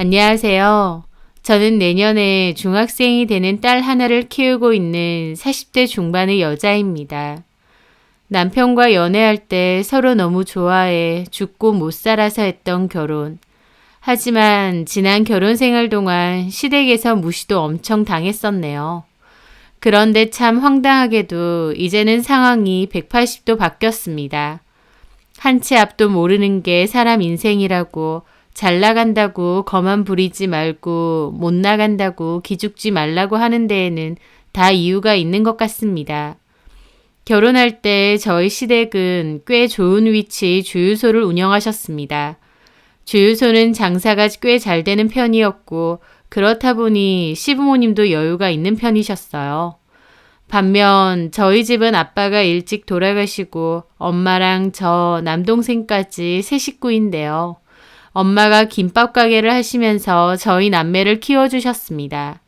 안녕하세요. 저는 내년에 중학생이 되는 딸 하나를 키우고 있는 40대 중반의 여자입니다. 남편과 연애할 때 서로 너무 좋아해 죽고 못 살아서 했던 결혼. 하지만 지난 결혼 생활 동안 시댁에서 무시도 엄청 당했었네요. 그런데 참 황당하게도 이제는 상황이 180도 바뀌었습니다. 한 치 앞도 모르는 게 사람 인생이라고, 잘 나간다고 거만 부리지 말고 못 나간다고 기죽지 말라고 하는 데에는 다 이유가 있는 것 같습니다. 결혼할 때 저희 시댁은 꽤 좋은 위치의 주유소를 운영하셨습니다. 주유소는 장사가 꽤 잘 되는 편이었고 그렇다 보니 시부모님도 여유가 있는 편이셨어요. 반면 저희 집은 아빠가 일찍 돌아가시고 엄마랑 저 남동생까지 세 식구인데요. 엄마가 김밥 가게를 하시면서 저희 남매를 키워주셨습니다.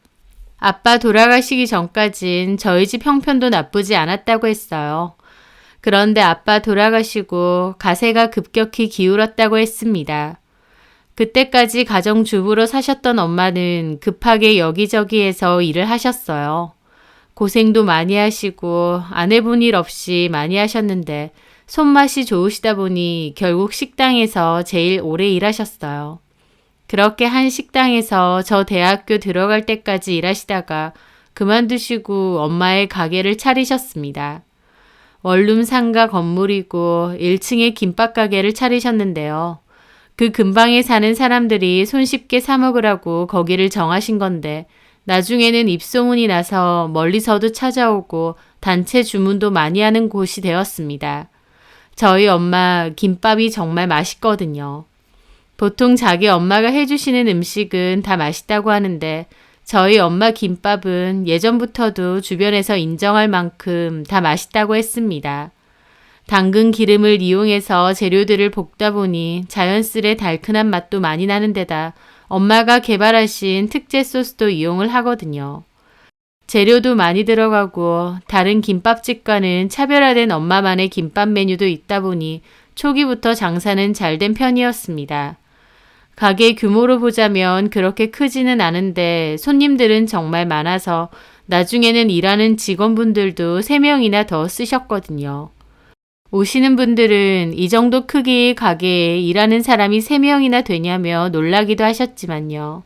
아빠 돌아가시기 전까진 저희 집 형편도 나쁘지 않았다고 했어요. 그런데 아빠 돌아가시고 가세가 급격히 기울었다고 했습니다. 그때까지 가정주부로 사셨던 엄마는 급하게 여기저기에서 일을 하셨어요. 고생도 많이 하시고 안 해본 일 없이 많이 하셨는데 손맛이 좋으시다 보니 결국 식당에서 제일 오래 일하셨어요. 그렇게 한 식당에서 저 대학교 들어갈 때까지 일하시다가 그만두시고 엄마의 가게를 차리셨습니다. 원룸 상가 건물이고 1층에 김밥 가게를 차리셨는데요. 그 근방에 사는 사람들이 손쉽게 사 먹으라고 거기를 정하신 건데 나중에는 입소문이 나서 멀리서도 찾아오고 단체 주문도 많이 하는 곳이 되었습니다. 저희 엄마 김밥이 정말 맛있거든요. 보통 자기 엄마가 해주시는 음식은 다 맛있다고 하는데 저희 엄마 김밥은 예전부터도 주변에서 인정할 만큼 다 맛있다고 했습니다. 당근 기름을 이용해서 재료들을 볶다 보니 자연스레 달큰한 맛도 많이 나는 데다 엄마가 개발하신 특제 소스도 이용을 하거든요. 재료도 많이 들어가고 다른 김밥집과는 차별화된 엄마만의 김밥 메뉴도 있다 보니 초기부터 장사는 잘 된 편이었습니다. 가게 규모로 보자면 그렇게 크지는 않은데 손님들은 정말 많아서 나중에는 일하는 직원분들도 3명이나 더 쓰셨거든요. 오시는 분들은 이 정도 크기의 가게에 일하는 사람이 3명이나 되냐며 놀라기도 하셨지만요.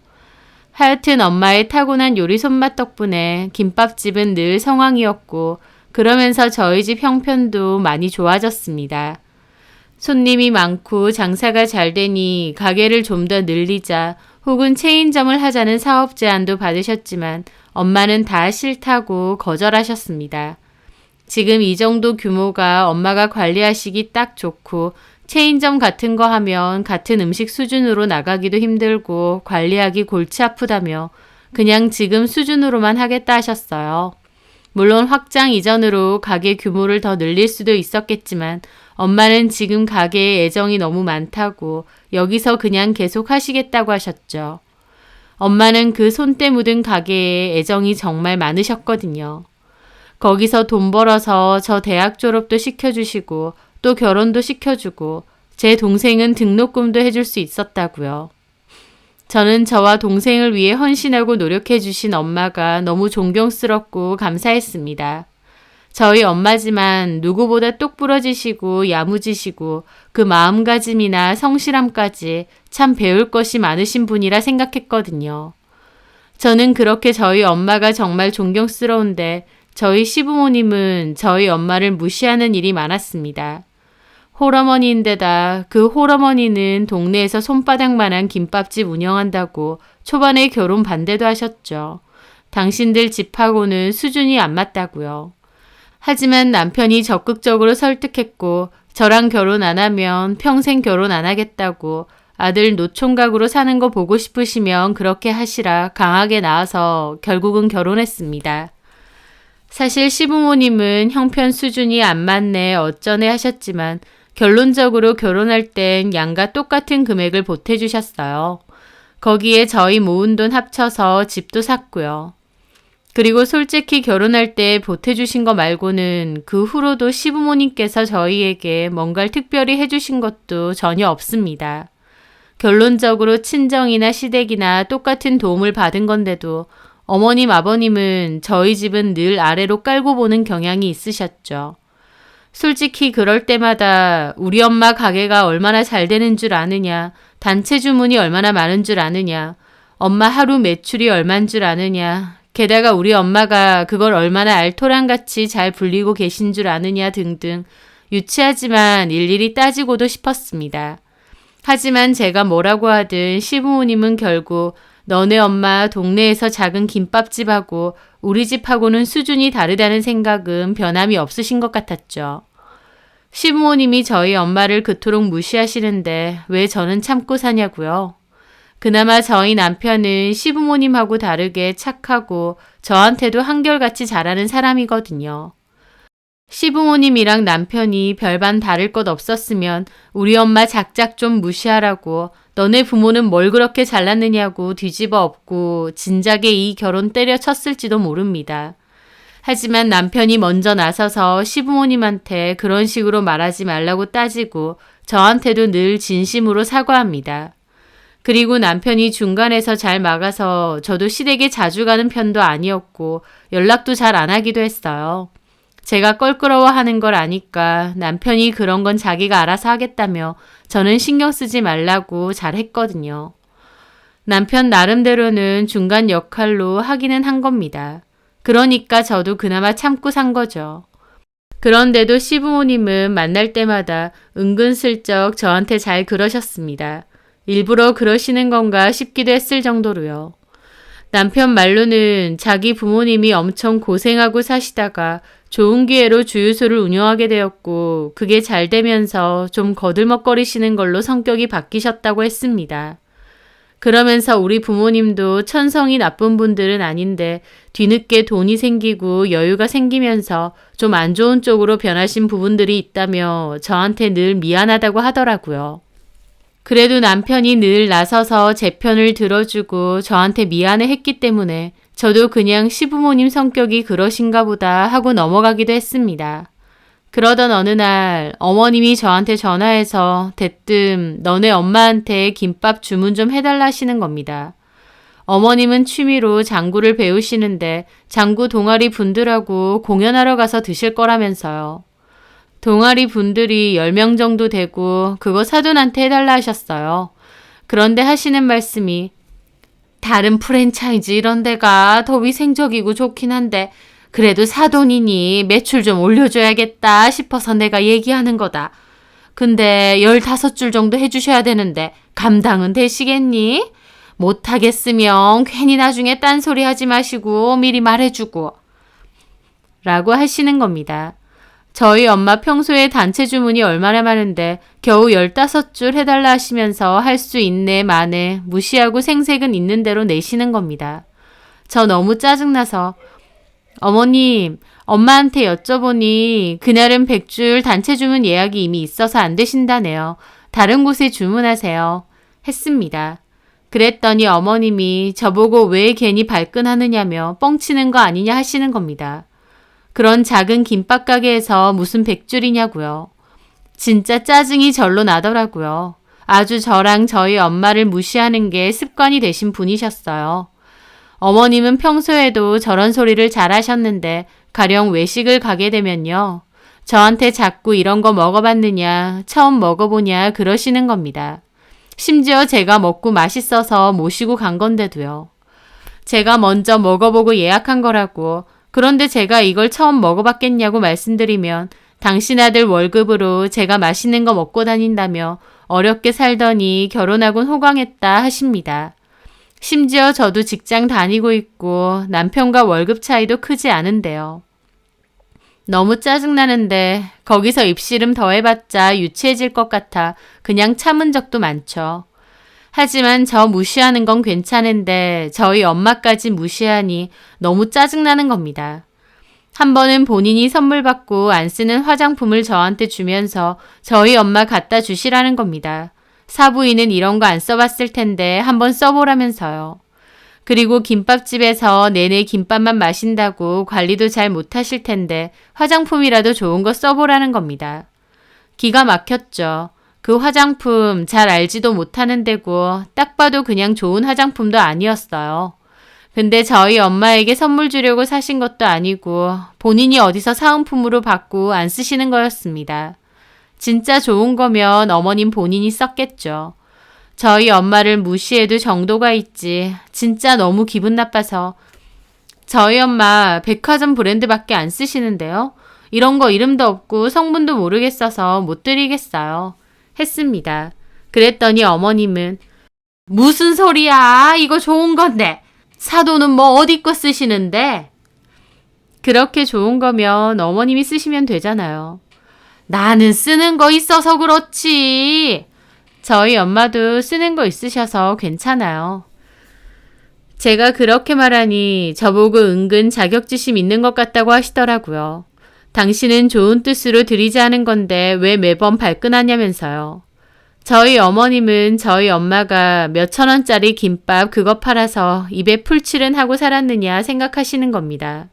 하여튼 엄마의 타고난 요리 손맛 덕분에 김밥집은 늘 성황이었고 그러면서 저희 집 형편도 많이 좋아졌습니다. 손님이 많고 장사가 잘 되니 가게를 좀 더 늘리자 혹은 체인점을 하자는 사업 제안도 받으셨지만 엄마는 다 싫다고 거절하셨습니다. 지금 이 정도 규모가 엄마가 관리하시기 딱 좋고 체인점 같은 거 하면 같은 음식 수준으로 나가기도 힘들고 관리하기 골치 아프다며 그냥 지금 수준으로만 하겠다 하셨어요. 물론 확장 이전으로 가게 규모를 더 늘릴 수도 있었겠지만 엄마는 지금 가게에 애정이 너무 많다고 여기서 그냥 계속 하시겠다고 하셨죠. 엄마는 그 손때 묻은 가게에 애정이 정말 많으셨거든요. 거기서 돈 벌어서 저 대학 졸업도 시켜주시고 또 결혼도 시켜주고 제 동생은 등록금도 해줄 수 있었다고요. 저는 저와 동생을 위해 헌신하고 노력해주신 엄마가 너무 존경스럽고 감사했습니다. 저희 엄마지만 누구보다 똑부러지시고 야무지시고 그 마음가짐이나 성실함까지 참 배울 것이 많으신 분이라 생각했거든요. 저는 그렇게 저희 엄마가 정말 존경스러운데 저희 시부모님은 저희 엄마를 무시하는 일이 많았습니다. 홀어머니인데다 그 홀어머니는 동네에서 손바닥만한 김밥집 운영한다고 초반에 결혼 반대도 하셨죠. 당신들 집하고는 수준이 안 맞다고요. 하지만 남편이 적극적으로 설득했고 저랑 결혼 안 하면 평생 결혼 안 하겠다고 아들 노총각으로 사는 거 보고 싶으시면 그렇게 하시라 강하게 나와서 결국은 결혼했습니다. 사실 시부모님은 형편 수준이 안 맞네 어쩌네 하셨지만 결론적으로 결혼할 땐 양가 똑같은 금액을 보태주셨어요. 거기에 저희 모은 돈 합쳐서 집도 샀고요. 그리고 솔직히 결혼할 때 보태주신 거 말고는 그 후로도 시부모님께서 저희에게 뭔가를 특별히 해주신 것도 전혀 없습니다. 결론적으로 친정이나 시댁이나 똑같은 도움을 받은 건데도 어머님, 아버님은 저희 집은 늘 아래로 깔고 보는 경향이 있으셨죠. 솔직히 그럴 때마다 우리 엄마 가게가 얼마나 잘 되는 줄 아느냐, 단체 주문이 얼마나 많은 줄 아느냐, 엄마 하루 매출이 얼만 줄 아느냐, 게다가 우리 엄마가 그걸 얼마나 알토란같이 잘 불리고 계신 줄 아느냐 등등 유치하지만 일일이 따지고도 싶었습니다. 하지만 제가 뭐라고 하든 시부모님은 결국 너네 엄마 동네에서 작은 김밥집하고 우리 집하고는 수준이 다르다는 생각은 변함이 없으신 것 같았죠. 시부모님이 저희 엄마를 그토록 무시하시는데 왜 저는 참고 사냐고요. 그나마 저희 남편은 시부모님하고 다르게 착하고 저한테도 한결같이 잘하는 사람이거든요. 시부모님이랑 남편이 별반 다를 것 없었으면 우리 엄마 작작 좀 무시하라고 너네 부모는 뭘 그렇게 잘났느냐고 뒤집어 엎고 진작에 이 결혼 때려쳤을지도 모릅니다. 하지만 남편이 먼저 나서서 시부모님한테 그런 식으로 말하지 말라고 따지고 저한테도 늘 진심으로 사과합니다. 그리고 남편이 중간에서 잘 막아서 저도 시댁에 자주 가는 편도 아니었고 연락도 잘 안 하기도 했어요. 제가 껄끄러워하는 걸 아니까 남편이 그런 건 자기가 알아서 하겠다며 저는 신경 쓰지 말라고 잘 했거든요. 남편 나름대로는 중간 역할로 하기는 한 겁니다. 그러니까 저도 그나마 참고 산 거죠. 그런데도 시부모님은 만날 때마다 은근슬쩍 저한테 잘 그러셨습니다. 일부러 그러시는 건가 싶기도 했을 정도로요. 남편 말로는 자기 부모님이 엄청 고생하고 사시다가 좋은 기회로 주유소를 운영하게 되었고 그게 잘 되면서 좀 거들먹거리시는 걸로 성격이 바뀌셨다고 했습니다. 그러면서 우리 부모님도 천성이 나쁜 분들은 아닌데 뒤늦게 돈이 생기고 여유가 생기면서 좀 안 좋은 쪽으로 변하신 부분들이 있다며 저한테 늘 미안하다고 하더라고요. 그래도 남편이 늘 나서서 제 편을 들어주고 저한테 미안해 했기 때문에 저도 그냥 시부모님 성격이 그러신가 보다 하고 넘어가기도 했습니다. 그러던 어느 날 어머님이 저한테 전화해서 대뜸 너네 엄마한테 김밥 주문 좀 해달라 하시는 겁니다. 어머님은 취미로 장구를 배우시는데 장구 동아리 분들하고 공연하러 가서 드실 거라면서요. 동아리 분들이 10명 정도 되고 그거 사돈한테 해달라 하셨어요. 그런데 하시는 말씀이 다른 프랜차이즈 이런 데가 더 위생적이고 좋긴 한데 그래도 사돈이니 매출 좀 올려줘야겠다 싶어서 내가 얘기하는 거다. 근데 15줄 정도 해주셔야 되는데 감당은 되시겠니? 못하겠으면 괜히 나중에 딴소리 하지 마시고 미리 말해주고 라고 하시는 겁니다. 저희 엄마 평소에 단체 주문이 얼마나 많은데 겨우 15줄 해달라 하시면서 할 수 있네 마네 무시하고 생색은 있는 대로 내시는 겁니다. 저 너무 짜증나서 어머님, 엄마한테 여쭤보니 그날은 100줄 단체 주문 예약이 이미 있어서 안 되신다네요. 다른 곳에 주문하세요. 했습니다. 그랬더니 어머님이 저보고 왜 괜히 발끈하느냐며 뻥치는 거 아니냐 하시는 겁니다. 그런 작은 김밥 가게에서 무슨 100줄이냐고요. 진짜 짜증이 절로 나더라고요. 아주 저랑 저희 엄마를 무시하는 게 습관이 되신 분이셨어요. 어머님은 평소에도 저런 소리를 잘 하셨는데 가령 외식을 가게 되면요. 저한테 자꾸 이런 거 먹어봤느냐, 처음 먹어보냐 그러시는 겁니다. 심지어 제가 먹고 맛있어서 모시고 간 건데도요. 제가 먼저 먹어보고 예약한 거라고 그런데 제가 이걸 처음 먹어봤겠냐고 말씀드리면 당신 아들 월급으로 제가 맛있는 거 먹고 다닌다며 어렵게 살더니 결혼하곤 호강했다 하십니다. 심지어 저도 직장 다니고 있고 남편과 월급 차이도 크지 않은데요. 너무 짜증나는데 거기서 입씨름 더해봤자 유치해질 것 같아 그냥 참은 적도 많죠. 하지만 저 무시하는 건 괜찮은데 저희 엄마까지 무시하니 너무 짜증나는 겁니다. 한 번은 본인이 선물 받고 안 쓰는 화장품을 저한테 주면서 저희 엄마 갖다 주시라는 겁니다. 사부인은 이런 거 안 써봤을 텐데 한번 써보라면서요. 그리고 김밥집에서 내내 김밥만 마신다고 관리도 잘 못하실 텐데 화장품이라도 좋은 거 써보라는 겁니다. 기가 막혔죠. 그 화장품 잘 알지도 못하는 데고 딱 봐도 그냥 좋은 화장품도 아니었어요. 근데 저희 엄마에게 선물 주려고 사신 것도 아니고 본인이 어디서 사은품으로 받고 안 쓰시는 거였습니다. 진짜 좋은 거면 어머님 본인이 썼겠죠. 저희 엄마를 무시해도 정도가 있지. 진짜 너무 기분 나빠서. 저희 엄마 백화점 브랜드밖에 안 쓰시는데요. 이런 거 이름도 없고 성분도 모르겠어서 못 드리겠어요. 했습니다. 그랬더니 어머님은 무슨 소리야? 이거 좋은 건데. 사도는 뭐 어디 거 쓰시는데? 그렇게 좋은 거면 어머님이 쓰시면 되잖아요. 나는 쓰는 거 있어서 그렇지. 저희 엄마도 쓰는 거 있으셔서 괜찮아요. 제가 그렇게 말하니 저보고 은근 자격지심 있는 것 같다고 하시더라고요. 당신은 좋은 뜻으로 드리자는 건데 왜 매번 발끈하냐면서요. 저희 어머님은 저희 엄마가 몇천 원짜리 김밥 그거 팔아서 입에 풀칠은 하고 살았느냐 생각하시는 겁니다.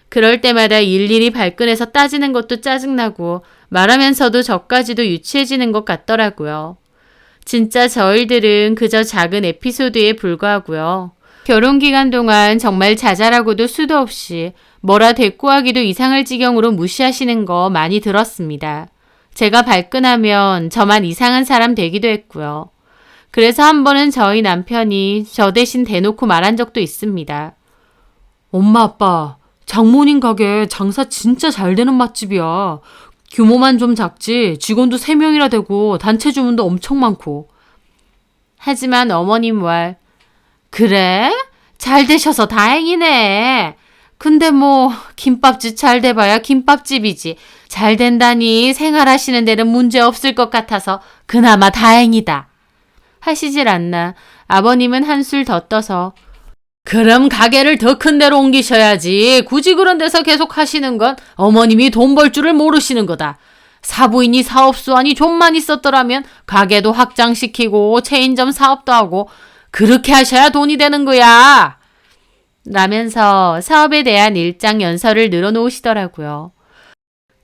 그럴 때마다 일일이 발끈해서 따지는 것도 짜증나고 말하면서도 저까지도 유치해지는 것 같더라고요. 진짜 저희들은 그저 작은 에피소드에 불과하고요. 결혼 기간 동안 정말 자잘하고도 수도 없이 뭐라 대꾸하기도 이상할 지경으로 무시하시는 거 많이 들었습니다. 제가 발끈하면 저만 이상한 사람 되기도 했고요. 그래서 한 번은 저희 남편이 저 대신 대놓고 말한 적도 있습니다. 엄마 아빠 장모님 가게 장사 진짜 잘 되는 맛집이야. 규모만 좀 작지 직원도 3명이나 되고 단체 주문도 엄청 많고. 하지만 어머님 말 그래? 잘 되셔서 다행이네. 근데 뭐 김밥집 잘 돼봐야 김밥집이지. 잘 된다니 생활하시는 데는 문제 없을 것 같아서 그나마 다행이다. 하시질 않나 아버님은 한술 더 떠서 그럼 가게를 더 큰 데로 옮기셔야지. 굳이 그런 데서 계속 하시는 건 어머님이 돈 벌 줄을 모르시는 거다. 사부인이 사업수완이 좀만 있었더라면 가게도 확장시키고 체인점 사업도 하고 그렇게 하셔야 돈이 되는 거야. 라면서 사업에 대한 일장 연설을 늘어놓으시더라고요.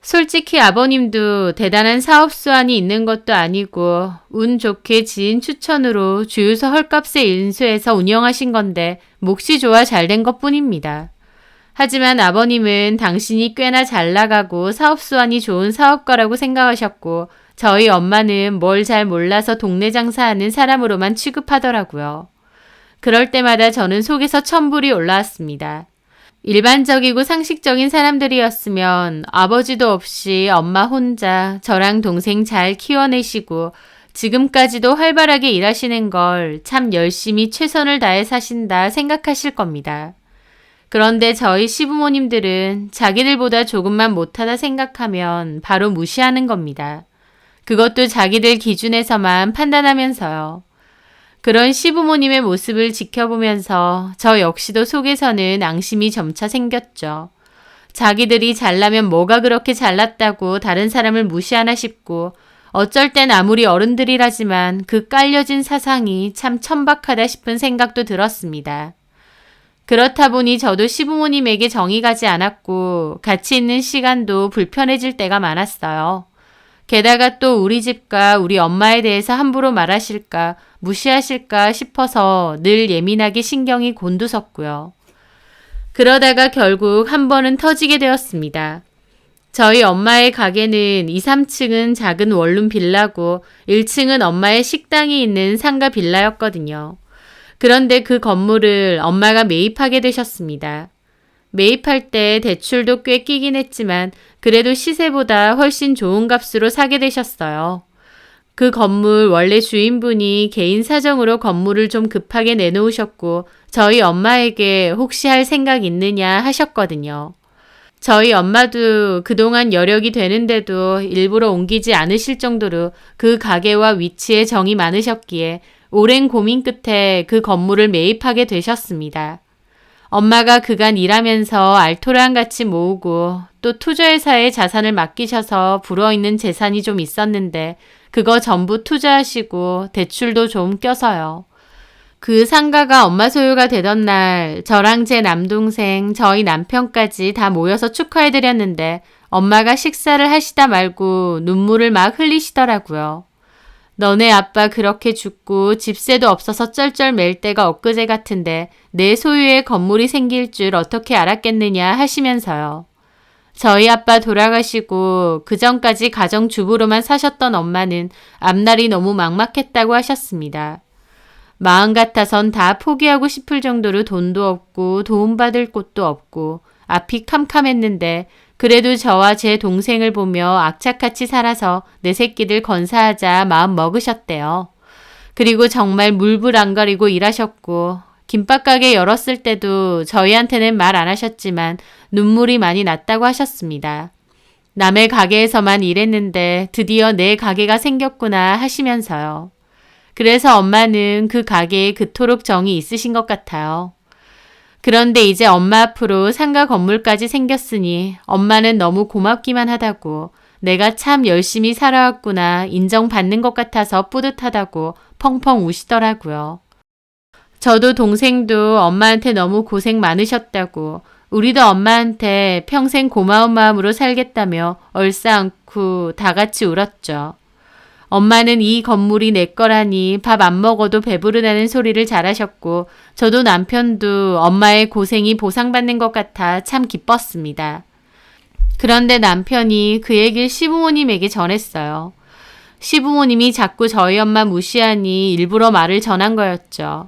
솔직히 아버님도 대단한 사업 수완이 있는 것도 아니고 운 좋게 지인 추천으로 주유소 헐값에 인수해서 운영하신 건데 몫이 좋아 잘 된 것뿐입니다. 하지만 아버님은 당신이 꽤나 잘 나가고 사업 수완이 좋은 사업가라고 생각하셨고 저희 엄마는 뭘 잘 몰라서 동네 장사하는 사람으로만 취급하더라고요. 그럴 때마다 저는 속에서 천불이 올라왔습니다. 일반적이고 상식적인 사람들이었으면 아버지도 없이 엄마 혼자 저랑 동생 잘 키워내시고 지금까지도 활발하게 일하시는 걸 참 열심히 최선을 다해 사신다 생각하실 겁니다. 그런데 저희 시부모님들은 자기들보다 조금만 못하다 생각하면 바로 무시하는 겁니다. 그것도 자기들 기준에서만 판단하면서요. 그런 시부모님의 모습을 지켜보면서 저 역시도 속에서는 앙심이 점차 생겼죠. 자기들이 잘나면 뭐가 그렇게 잘났다고 다른 사람을 무시하나 싶고 어쩔 땐 아무리 어른들이라지만 그 깔려진 사상이 참 천박하다 싶은 생각도 들었습니다. 그렇다 보니 저도 시부모님에게 정이 가지 않았고 같이 있는 시간도 불편해질 때가 많았어요. 게다가 또 우리 집과 우리 엄마에 대해서 함부로 말하실까 무시하실까 싶어서 늘 예민하게 신경이 곤두섰고요. 그러다가 결국 한 번은 터지게 되었습니다. 저희 엄마의 가게는 2, 3층은 작은 원룸 빌라고 1층은 엄마의 식당이 있는 상가 빌라였거든요. 그런데 그 건물을 엄마가 매입하게 되셨습니다. 매입할 때 대출도 꽤 끼긴 했지만 그래도 시세보다 훨씬 좋은 값으로 사게 되셨어요. 그 건물 원래 주인분이 개인 사정으로 건물을 좀 급하게 내놓으셨고 저희 엄마에게 혹시 할 생각 있느냐 하셨거든요. 저희 엄마도 그동안 여력이 되는데도 일부러 옮기지 않으실 정도로 그 가게와 위치에 정이 많으셨기에 오랜 고민 끝에 그 건물을 매입하게 되셨습니다. 엄마가 그간 일하면서 알토란같이 모으고 또 투자회사에 자산을 맡기셔서 불어있는 재산이 좀 있었는데 그거 전부 투자하시고 대출도 좀 껴서요. 그 상가가 엄마 소유가 되던 날 저랑 제 남동생, 저희 남편까지 다 모여서 축하해드렸는데 엄마가 식사를 하시다 말고 눈물을 막 흘리시더라고요. 너네 아빠 그렇게 죽고 집세도 없어서 쩔쩔 맬 때가 엊그제 같은데 내 소유의 건물이 생길 줄 어떻게 알았겠느냐 하시면서요. 저희 아빠 돌아가시고 그전까지 가정주부로만 사셨던 엄마는 앞날이 너무 막막했다고 하셨습니다. 마음 같아선 다 포기하고 싶을 정도로 돈도 없고 도움받을 곳도 없고 앞이 캄캄했는데 그래도 저와 제 동생을 보며 악착같이 살아서 내 새끼들 건사하자 마음 먹으셨대요. 그리고 정말 물불 안 가리고 일하셨고 김밥 가게 열었을 때도 저희한테는 말 안 하셨지만 눈물이 많이 났다고 하셨습니다. 남의 가게에서만 일했는데 드디어 내 가게가 생겼구나 하시면서요. 그래서 엄마는 그 가게에 그토록 정이 있으신 것 같아요. 그런데 이제 엄마 앞으로 상가 건물까지 생겼으니 엄마는 너무 고맙기만 하다고 내가 참 열심히 살아왔구나 인정받는 것 같아서 뿌듯하다고 펑펑 우시더라고요. 저도 동생도 엄마한테 너무 고생 많으셨다고 우리도 엄마한테 평생 고마운 마음으로 살겠다며 얼싸안고 다 같이 울었죠. 엄마는 이 건물이 내 거라니 밥 안 먹어도 배부르다는 소리를 잘하셨고 저도 남편도 엄마의 고생이 보상받는 것 같아 참 기뻤습니다. 그런데 남편이 그 얘기를 시부모님에게 전했어요. 시부모님이 자꾸 저희 엄마 무시하니 일부러 말을 전한 거였죠.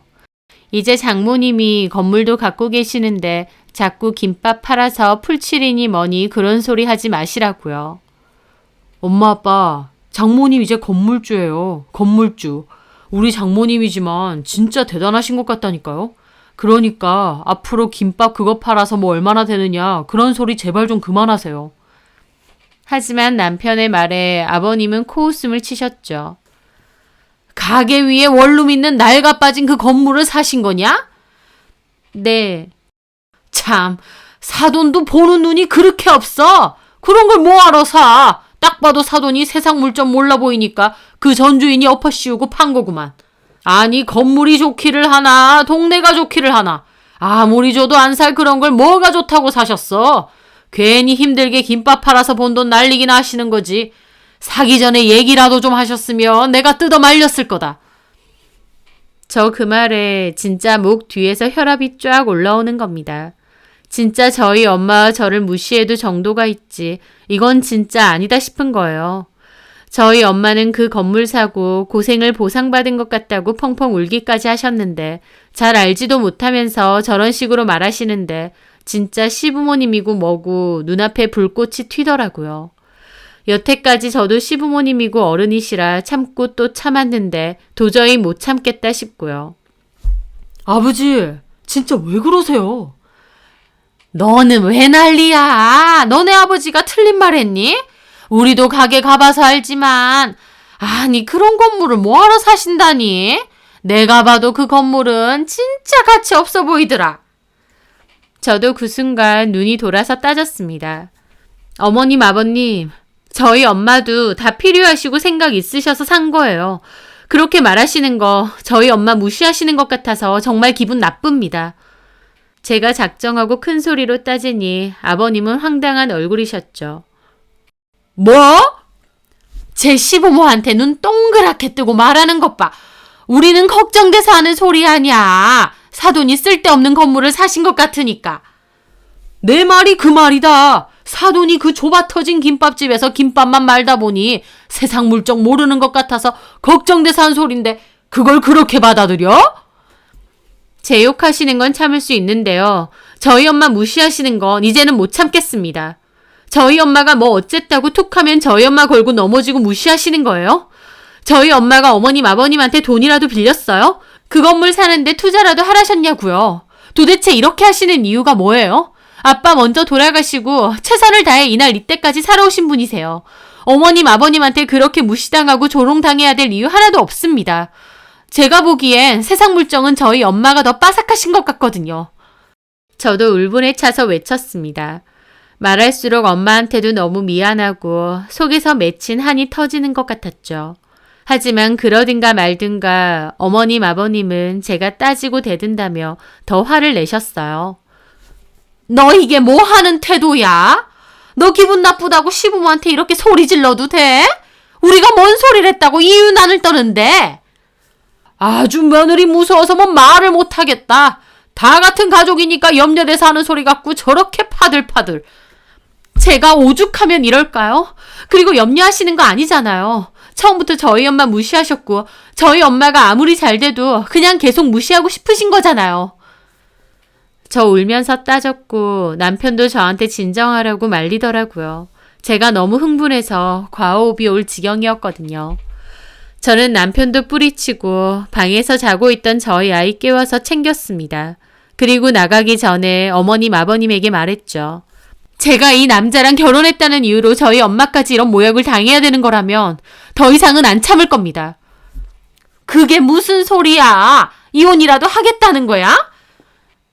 이제 장모님이 건물도 갖고 계시는데 자꾸 김밥 팔아서 풀칠이니 뭐니 그런 소리 하지 마시라고요. 엄마 아빠 장모님 이제 건물주예요. 건물주. 우리 장모님이지만 진짜 대단하신 것 같다니까요. 그러니까 앞으로 김밥 그거 팔아서 뭐 얼마나 되느냐 그런 소리 제발 좀 그만하세요. 하지만 남편의 말에 아버님은 코웃음을 치셨죠. 가게 위에 원룸 있는 낡아 빠진 그 건물을 사신 거냐? 네. 참 사돈도 보는 눈이 그렇게 없어. 그런 걸 뭐하러 사. 딱 봐도 사돈이 세상 물정 몰라 보이니까 그 전주인이 엎어씌우고 판 거구만. 아니 건물이 좋기를 하나 동네가 좋기를 하나 아무리 줘도 안 살 그런 걸 뭐가 좋다고 사셨어. 괜히 힘들게 김밥 팔아서 번 돈 날리기나 하시는 거지. 사기 전에 얘기라도 좀 하셨으면 내가 뜯어 말렸을 거다. 저 그 말에 진짜 목 뒤에서 혈압이 쫙 올라오는 겁니다. 진짜 저희 엄마와 저를 무시해도 정도가 있지 이건 진짜 아니다 싶은 거예요. 저희 엄마는 그 건물 사고 고생을 보상받은 것 같다고 펑펑 울기까지 하셨는데 잘 알지도 못하면서 저런 식으로 말하시는데 진짜 시부모님이고 뭐고 눈앞에 불꽃이 튀더라고요. 여태까지 저도 시부모님이고 어른이시라 참고 또 참았는데 도저히 못 참겠다 싶고요. 아버지 진짜 왜 그러세요? 너는 왜 난리야? 너네 아버지가 틀린 말 했니? 우리도 가게 가봐서 알지만 아니 그런 건물을 뭐하러 사신다니? 내가 봐도 그 건물은 진짜 가치 없어 보이더라. 저도 그 순간 눈이 돌아서 따졌습니다. 어머님 아버님 저희 엄마도 다 필요하시고 생각 있으셔서 산 거예요. 그렇게 말하시는 거 저희 엄마 무시하시는 것 같아서 정말 기분 나쁩니다. 제가 작정하고 큰 소리로 따지니 아버님은 황당한 얼굴이셨죠. 뭐? 제 시부모한테 눈 동그랗게 뜨고 말하는 것 봐. 우리는 걱정돼서 하는 소리 아니야. 사돈이 쓸데없는 건물을 사신 것 같으니까. 내 말이 그 말이다. 사돈이 그 좁아 터진 김밥집에서 김밥만 말다 보니 세상 물정 모르는 것 같아서 걱정돼서 한 소린데 그걸 그렇게 받아들여? 제 욕하시는 건 참을 수 있는데요. 저희 엄마 무시하시는 건 이제는 못 참겠습니다. 저희 엄마가 뭐 어쨌다고 툭하면 저희 엄마 걸고 넘어지고 무시하시는 거예요? 저희 엄마가 어머님 아버님한테 돈이라도 빌렸어요? 그 건물 사는데 투자라도 하라셨냐고요. 도대체 이렇게 하시는 이유가 뭐예요? 아빠 먼저 돌아가시고 최선을 다해 이날 이때까지 살아오신 분이세요. 어머님 아버님한테 그렇게 무시당하고 조롱당해야 될 이유 하나도 없습니다. 제가 보기엔 세상 물정은 저희 엄마가 더 빠삭하신 것 같거든요. 저도 울분에 차서 외쳤습니다. 말할수록 엄마한테도 너무 미안하고 속에서 맺힌 한이 터지는 것 같았죠. 하지만 그러든가 말든가 어머님 아버님은 제가 따지고 대든다며 더 화를 내셨어요. 너 이게 뭐 하는 태도야? 너 기분 나쁘다고 시부모한테 이렇게 소리 질러도 돼? 우리가 뭔 소리를 했다고 이유난을 떠는데? 아주 며느리 무서워서 뭐 말을 못하겠다. 다 같은 가족이니까 염려돼서 하는 소리 같고 저렇게 파들파들. 제가 오죽하면 이럴까요? 그리고 염려하시는 거 아니잖아요. 처음부터 저희 엄마 무시하셨고 저희 엄마가 아무리 잘 돼도 그냥 계속 무시하고 싶으신 거잖아요. 저 울면서 따졌고 남편도 저한테 진정하라고 말리더라고요. 제가 너무 흥분해서 과호흡이 올 지경이었거든요. 저는 남편도 뿌리치고 방에서 자고 있던 저희 아이 깨워서 챙겼습니다. 그리고 나가기 전에 어머님 아버님에게 말했죠. 제가 이 남자랑 결혼했다는 이유로 저희 엄마까지 이런 모욕을 당해야 되는 거라면 더 이상은 안 참을 겁니다. 그게 무슨 소리야? 이혼이라도 하겠다는 거야?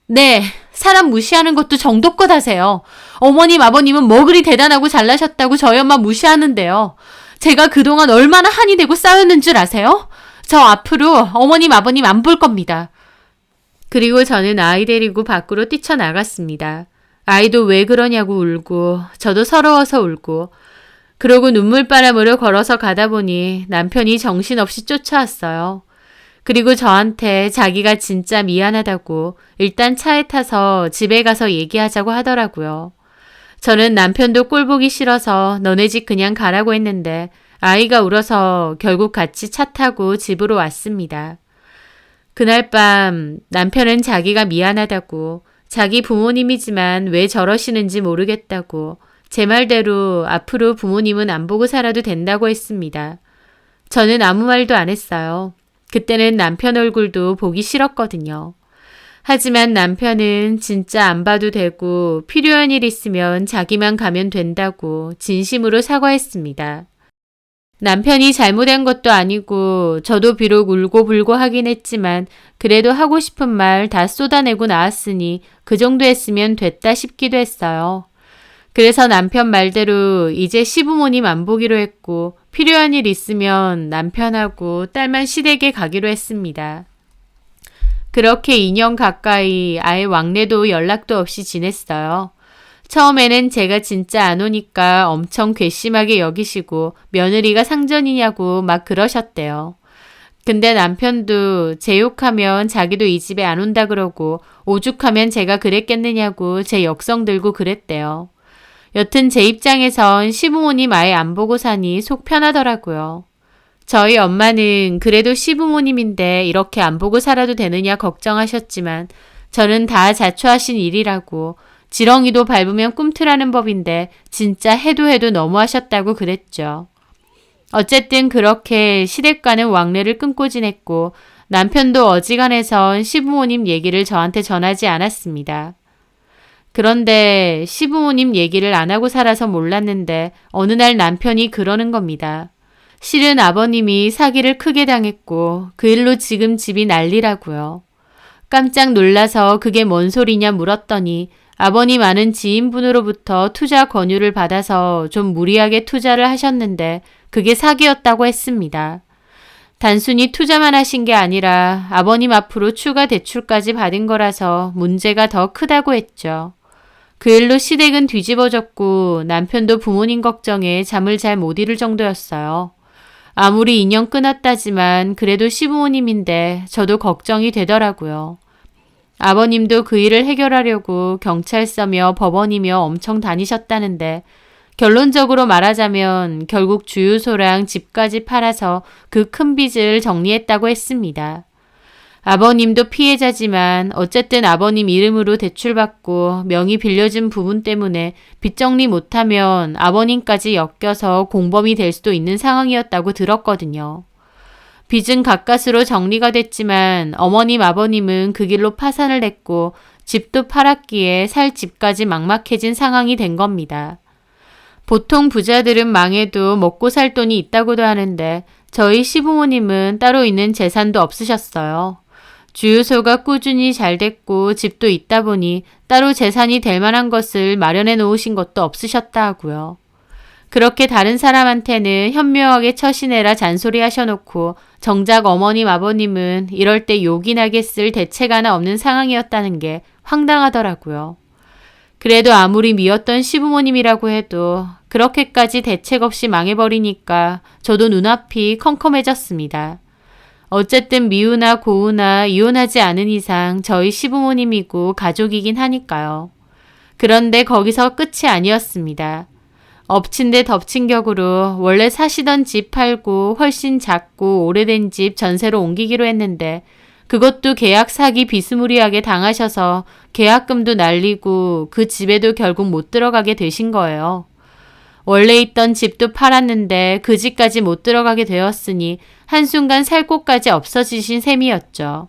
네, 사람 무시하는 것도 정도껏 하세요. 어머님 아버님은 뭐 그리 대단하고 잘나셨다고 저희 엄마 무시하는데요. 제가 그동안 얼마나 한이 되고 쌓였는 줄 아세요? 저 앞으로 어머님 아버님 안 볼 겁니다. 그리고 저는 아이 데리고 밖으로 뛰쳐나갔습니다. 아이도 왜 그러냐고 울고 저도 서러워서 울고 그러고 눈물바람으로 걸어서 가다 보니 남편이 정신없이 쫓아왔어요. 그리고 저한테 자기가 진짜 미안하다고 일단 차에 타서 집에 가서 얘기하자고 하더라고요. 저는 남편도 꼴 보기 싫어서 너네 집 그냥 가라고 했는데 아이가 울어서 결국 같이 차 타고 집으로 왔습니다. 그날 밤 남편은 자기가 미안하다고 자기 부모님이지만 왜 저러시는지 모르겠다고 제 말대로 앞으로 부모님은 안 보고 살아도 된다고 했습니다. 저는 아무 말도 안 했어요. 그때는 남편 얼굴도 보기 싫었거든요. 하지만 남편은 진짜 안 봐도 되고 필요한 일 있으면 자기만 가면 된다고 진심으로 사과했습니다. 남편이 잘못한 것도 아니고 저도 비록 울고불고 하긴 했지만 그래도 하고 싶은 말 다 쏟아내고 나왔으니 그 정도 했으면 됐다 싶기도 했어요. 그래서 남편 말대로 이제 시부모님 안 보기로 했고 필요한 일 있으면 남편하고 딸만 시댁에 가기로 했습니다. 그렇게 2년 가까이 아예 왕래도 연락도 없이 지냈어요. 처음에는 제가 진짜 안 오니까 엄청 괘씸하게 여기시고 며느리가 상전이냐고 막 그러셨대요. 근데 남편도 제 욕하면 자기도 이 집에 안 온다 그러고 오죽하면 제가 그랬겠느냐고 제 역성 들고 그랬대요. 여튼 제 입장에선 시부모님 아예 안 보고 사니 속 편하더라고요. 저희 엄마는 그래도 시부모님인데 이렇게 안 보고 살아도 되느냐 걱정하셨지만 저는 다 자초하신 일이라고 지렁이도 밟으면 꿈틀하는 법인데 진짜 해도 너무하셨다고 그랬죠. 어쨌든 그렇게 시댁과는 왕래를 끊고 지냈고 남편도 어지간해선 시부모님 얘기를 저한테 전하지 않았습니다. 그런데 시부모님 얘기를 안 하고 살아서 몰랐는데 어느 날 남편이 그러는 겁니다. 실은 아버님이 사기를 크게 당했고 그 일로 지금 집이 난리라고요. 깜짝 놀라서 그게 뭔 소리냐 물었더니 아버님 아는 지인분으로부터 투자 권유를 받아서 좀 무리하게 투자를 하셨는데 그게 사기였다고 했습니다. 단순히 투자만 하신 게 아니라 아버님 앞으로 추가 대출까지 받은 거라서 문제가 더 크다고 했죠. 그 일로 시댁은 뒤집어졌고 남편도 부모님 걱정에 잠을 잘 못 이룰 정도였어요. 아무리 인연 끊었다지만 그래도 시부모님인데 저도 걱정이 되더라고요. 아버님도 그 일을 해결하려고 경찰서며 법원이며 엄청 다니셨다는데 결론적으로 말하자면 결국 주유소랑 집까지 팔아서 그 큰 빚을 정리했다고 했습니다. 아버님도 피해자지만 어쨌든 아버님 이름으로 대출받고 명의 빌려준 부분 때문에 빚 정리 못하면 아버님까지 엮여서 공범이 될 수도 있는 상황이었다고 들었거든요. 빚은 가까스로 정리가 됐지만 어머님 아버님은 그 길로 파산을 했고 집도 팔았기에 살 집까지 막막해진 상황이 된 겁니다. 보통 부자들은 망해도 먹고 살 돈이 있다고도 하는데 저희 시부모님은 따로 있는 재산도 없으셨어요. 주유소가 꾸준히 잘 됐고 집도 있다 보니 따로 재산이 될 만한 것을 마련해 놓으신 것도 없으셨다 하고요. 그렇게 다른 사람한테는 현명하게 처신해라 잔소리 하셔놓고 정작 어머님 아버님은 이럴 때 욕이 나게 쓸 대책 하나 없는 상황이었다는 게 황당하더라고요. 그래도 아무리 미웠던 시부모님이라고 해도 그렇게까지 대책 없이 망해버리니까 저도 눈앞이 컴컴해졌습니다. 어쨌든 미우나 고우나 이혼하지 않은 이상 저희 시부모님이고 가족이긴 하니까요. 그런데 거기서 끝이 아니었습니다. 엎친 데 덮친 격으로 원래 사시던 집 팔고 훨씬 작고 오래된 집 전세로 옮기기로 했는데 그것도 계약 사기 비스무리하게 당하셔서 계약금도 날리고 그 집에도 결국 못 들어가게 되신 거예요. 원래 있던 집도 팔았는데 그 집까지 못 들어가게 되었으니 한순간 살 곳까지 없어지신 셈이었죠.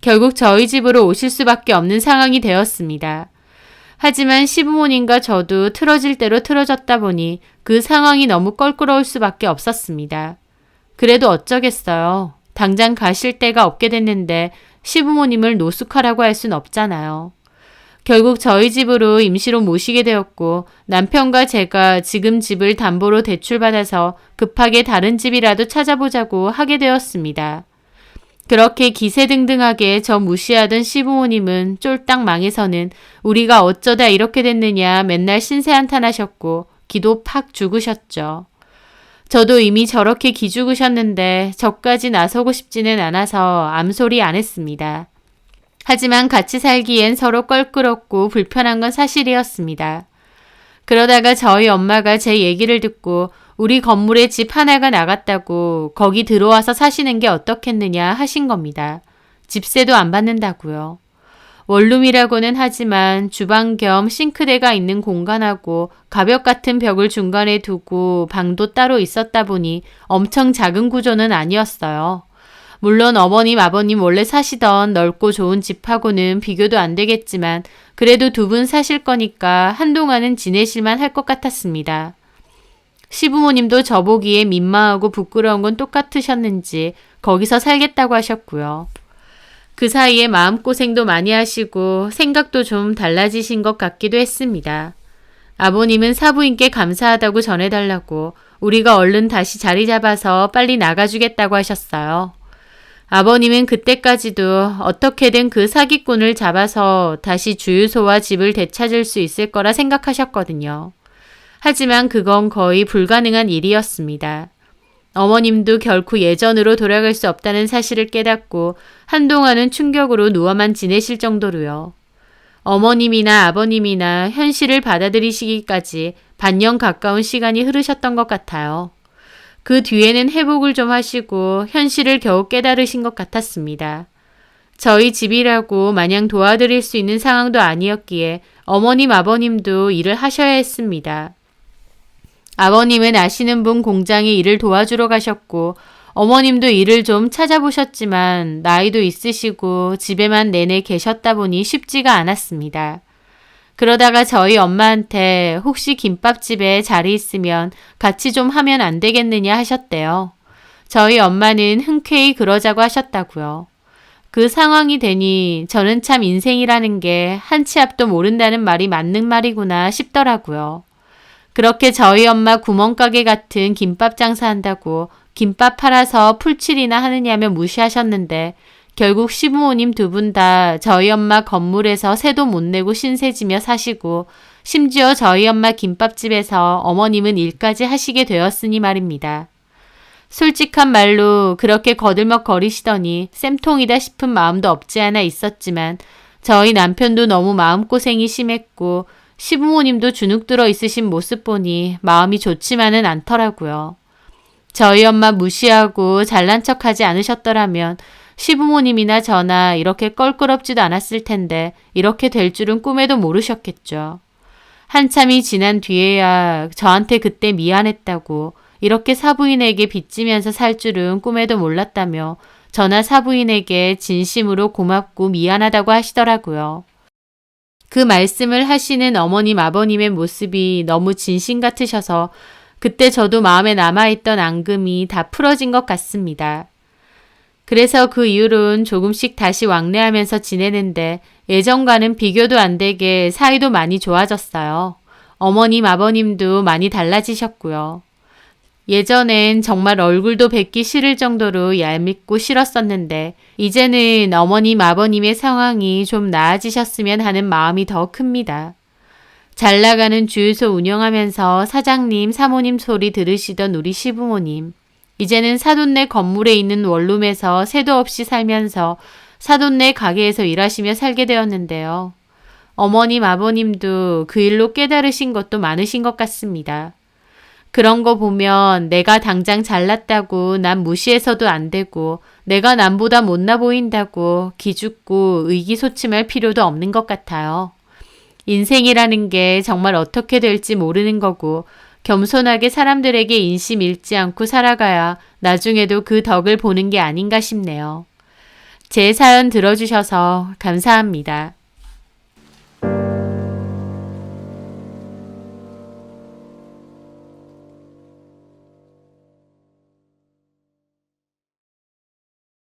결국 저희 집으로 오실 수밖에 없는 상황이 되었습니다. 하지만 시부모님과 저도 틀어질 대로 틀어졌다 보니 그 상황이 너무 껄끄러울 수밖에 없었습니다. 그래도 어쩌겠어요. 당장 가실 데가 없게 됐는데 시부모님을 노숙하라고 할 순 없잖아요. 결국 저희 집으로 임시로 모시게 되었고 남편과 제가 지금 집을 담보로 대출받아서 급하게 다른 집이라도 찾아보자고 하게 되었습니다. 그렇게 기세등등하게 저 무시하던 시부모님은 쫄딱 망해서는 우리가 어쩌다 이렇게 됐느냐 맨날 신세한탄하셨고 기도 팍 죽으셨죠. 저도 이미 저렇게 기죽으셨는데 저까지 나서고 싶지는 않아서 암소리 안 했습니다. 하지만 같이 살기엔 서로 껄끄럽고 불편한 건 사실이었습니다. 그러다가 저희 엄마가 제 얘기를 듣고 우리 건물에 집 하나가 나갔다고 거기 들어와서 사시는 게 어떻겠느냐 하신 겁니다. 집세도 안 받는다고요. 원룸이라고는 하지만 주방 겸 싱크대가 있는 공간하고 가벽 같은 벽을 중간에 두고 방도 따로 있었다 보니 엄청 작은 구조는 아니었어요. 물론 어머님, 아버님 원래 사시던 넓고 좋은 집하고는 비교도 안 되겠지만 그래도 두 분 사실 거니까 한동안은 지내실만 할 것 같았습니다. 시부모님도 저보기에 민망하고 부끄러운 건 똑같으셨는지 거기서 살겠다고 하셨고요. 그 사이에 마음고생도 많이 하시고 생각도 좀 달라지신 것 같기도 했습니다. 아버님은 사부인께 감사하다고 전해달라고 우리가 얼른 다시 자리 잡아서 빨리 나가주겠다고 하셨어요. 아버님은 그때까지도 어떻게든 그 사기꾼을 잡아서 다시 주유소와 집을 되찾을 수 있을 거라 생각하셨거든요. 하지만 그건 거의 불가능한 일이었습니다. 어머님도 결코 예전으로 돌아갈 수 없다는 사실을 깨닫고 한동안은 충격으로 누워만 지내실 정도로요. 어머님이나 아버님이나 현실을 받아들이시기까지 반년 가까운 시간이 흐르셨던 것 같아요. 그 뒤에는 회복을 좀 하시고 현실을 겨우 깨달으신 것 같았습니다. 저희 집이라고 마냥 도와드릴 수 있는 상황도 아니었기에 어머님, 아버님도 일을 하셔야 했습니다. 아버님은 아시는 분 공장에 일을 도와주러 가셨고 어머님도 일을 좀 찾아보셨지만 나이도 있으시고 집에만 내내 계셨다 보니 쉽지가 않았습니다. 그러다가 저희 엄마한테 혹시 김밥집에 자리 있으면 같이 좀 하면 안 되겠느냐 하셨대요. 저희 엄마는 흔쾌히 그러자고 하셨다고요. 그 상황이 되니 저는 참 인생이라는 게 한 치 앞도 모른다는 말이 맞는 말이구나 싶더라고요. 그렇게 저희 엄마 구멍가게 같은 김밥 장사한다고 김밥 팔아서 풀칠이나 하느냐며 무시하셨는데 결국 시부모님 두 분 다 저희 엄마 건물에서 세도 못 내고 신세지며 사시고 심지어 저희 엄마 김밥집에서 어머님은 일까지 하시게 되었으니 말입니다. 솔직한 말로 그렇게 거들먹거리시더니 쌤통이다 싶은 마음도 없지 않아 있었지만 저희 남편도 너무 마음고생이 심했고 시부모님도 주눅 들어 있으신 모습 보니 마음이 좋지만은 않더라고요. 저희 엄마 무시하고 잘난 척하지 않으셨더라면 시부모님이나 저나 이렇게 껄끄럽지도 않았을 텐데 이렇게 될 줄은 꿈에도 모르셨겠죠. 한참이 지난 뒤에야 저한테 그때 미안했다고 이렇게 사부인에게 빚지면서 살 줄은 꿈에도 몰랐다며 저나 사부인에게 진심으로 고맙고 미안하다고 하시더라고요. 그 말씀을 하시는 어머님, 아버님의 모습이 너무 진심 같으셔서 그때 저도 마음에 남아있던 앙금이 다 풀어진 것 같습니다. 그래서 그 이후로는 조금씩 다시 왕래하면서 지내는데 예전과는 비교도 안 되게 사이도 많이 좋아졌어요. 어머님, 아버님도 많이 달라지셨고요. 예전엔 정말 얼굴도 뵙기 싫을 정도로 얄밉고 싫었었는데 이제는 어머님, 아버님의 상황이 좀 나아지셨으면 하는 마음이 더 큽니다. 잘 나가는 주유소 운영하면서 사장님, 사모님 소리 들으시던 우리 시부모님. 이제는 사돈네 건물에 있는 원룸에서 새도 없이 살면서 사돈네 가게에서 일하시며 살게 되었는데요. 어머님, 아버님도 그 일로 깨달으신 것도 많으신 것 같습니다. 그런 거 보면 내가 당장 잘났다고 남 무시해서도 안 되고 내가 남보다 못나 보인다고 기죽고 의기소침할 필요도 없는 것 같아요. 인생이라는 게 정말 어떻게 될지 모르는 거고 겸손하게 사람들에게 인심 잃지 않고 살아가야 나중에도 그 덕을 보는 게 아닌가 싶네요. 제 사연 들어주셔서 감사합니다.